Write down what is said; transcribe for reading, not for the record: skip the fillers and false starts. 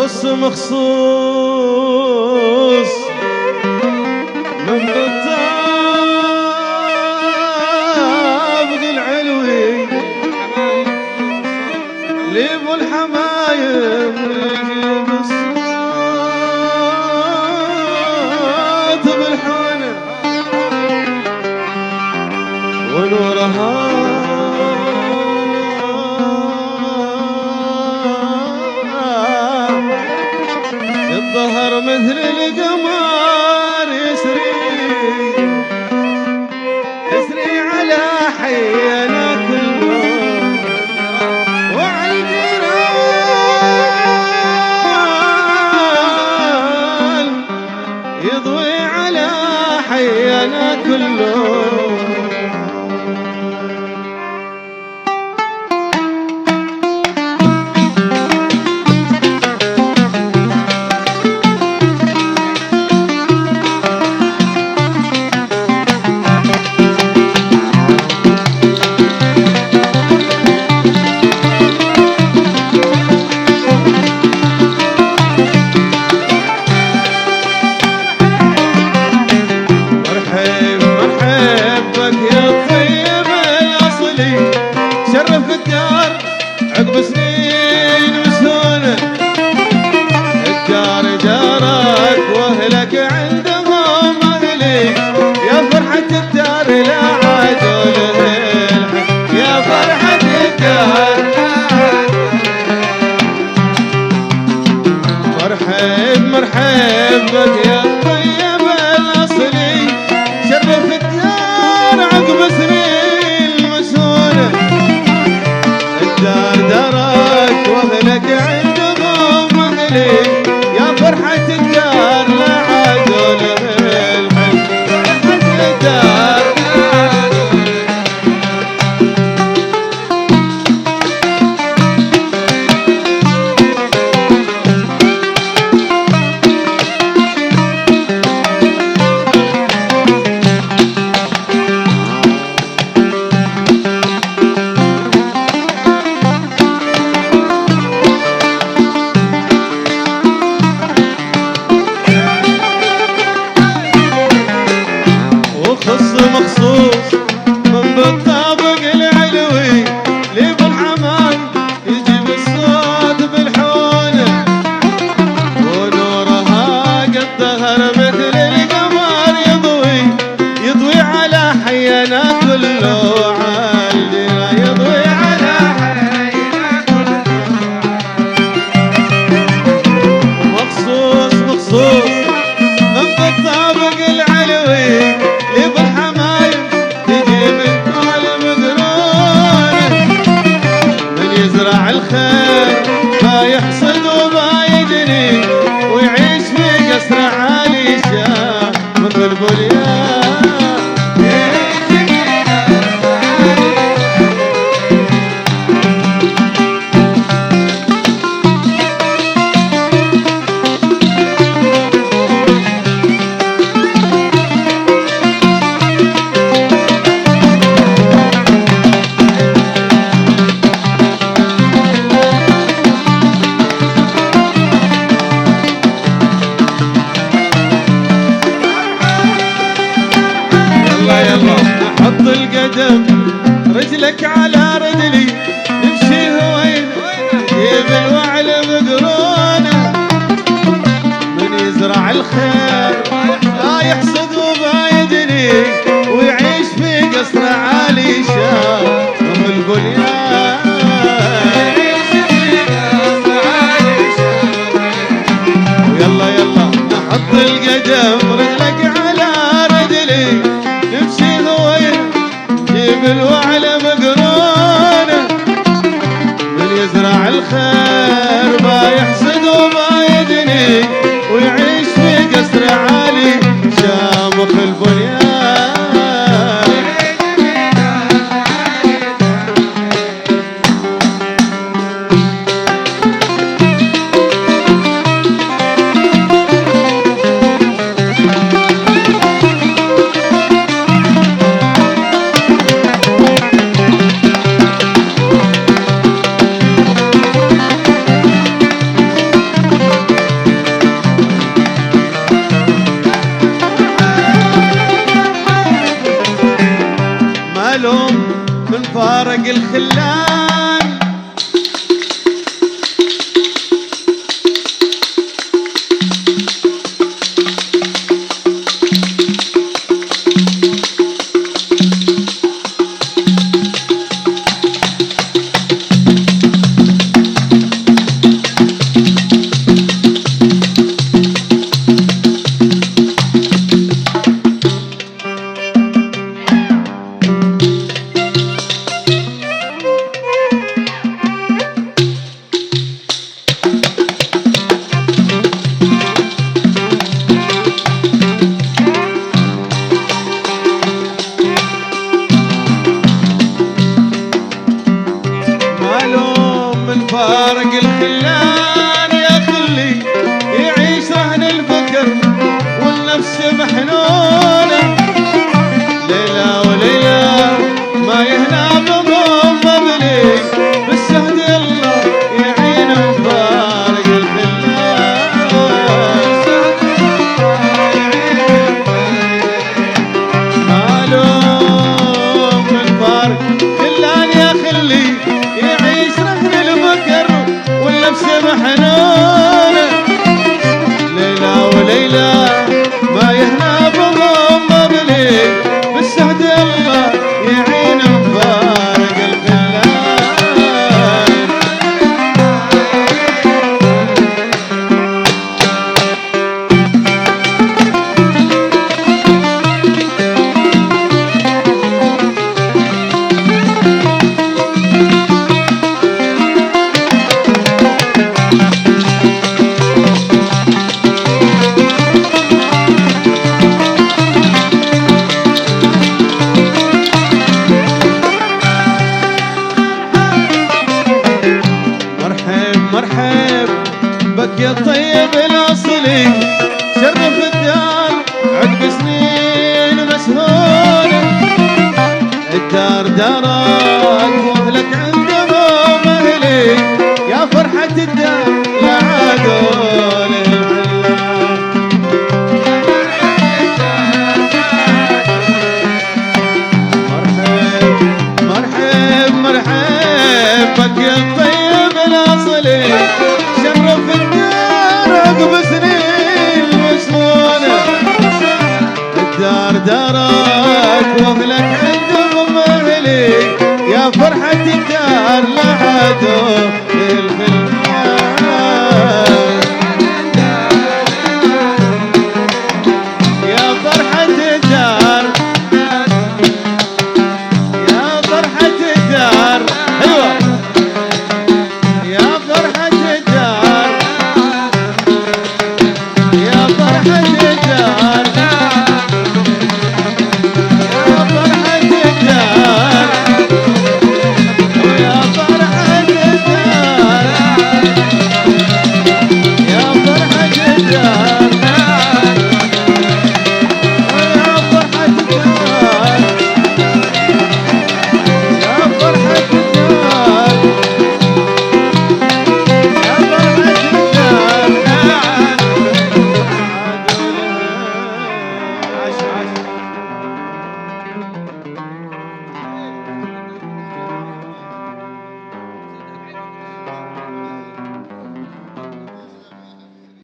وخص مخصوص من بالطابق العلوي ليبو الحمايم يجيب الصوت بالحونه ونورها الظهر مثل القمر يسري على حينا كلهم وعلى الجيران يضوي على حينا كلهم. شرف الدار عقب سنين وسنة الدار جارك واهلك عندهم اهلي يا فرحة الدار لا عادوا للحق يا فرحة الدار مرحب بك يا الطيب الاصلي شرف الدار عقب سنين وسنة الدار دارك واهلك عندهم اهلي يا فرحة الدار لا عادوا للحق فرحة الدار مخصوص من بالطابق العلوي ليبو الحمام يجيب الصوت بالحونه ونورها قد ظهر مثل القمر يضوي على حينا كله عالدنا يضوي على حينا كله مخصوص من بالطابق العلوي ليبو الحمايم تجيب الكل مقرونه من يزرع الخير ما يحصد وما يجني ويعيش في قصر عالي شامخ البنيان حط القدم رجلك على رجلي نمشي هوين جيب الوعل بقرونه من يزرع الخير لا يحصد وما يدني ويعيش في قصر عالي شامخ البنيان ويلا نحط القدم رجلك على رجلي نمشي هوين جيب الوعل مقرونه من يزرع الخير ما يحسد وما يدني ويعيش في قصر عالي شامخ البنيان معلوم من فارق الخلان. فارق الخلان يا خلي يعيش رهن الفكر والنفس محنونة. ليلى وليلى ما يهنا بضم مبلي بالسهد الله يعين مفارق الخلان. معلوم من فارق خلان يا خلي يعيش رهن الفكر والنفس محنونة. ليلى وليلى ما يهنا بضم مبلي بالسهد الله يعين مفارق الخلان. مرحب بك يا طيب الاصلي شرف الدار عقب سنين مسهوله. الدار دارك واهلك عندهم اهلي يا فرحة الدار لا عادوا للعلام. مرحب مرحب بك يا طيب الاصلي شرف الدار عقب سنين مسهوله. الدار دارك واهلك عندهم اهلي يا فرحة الدار لا عادوا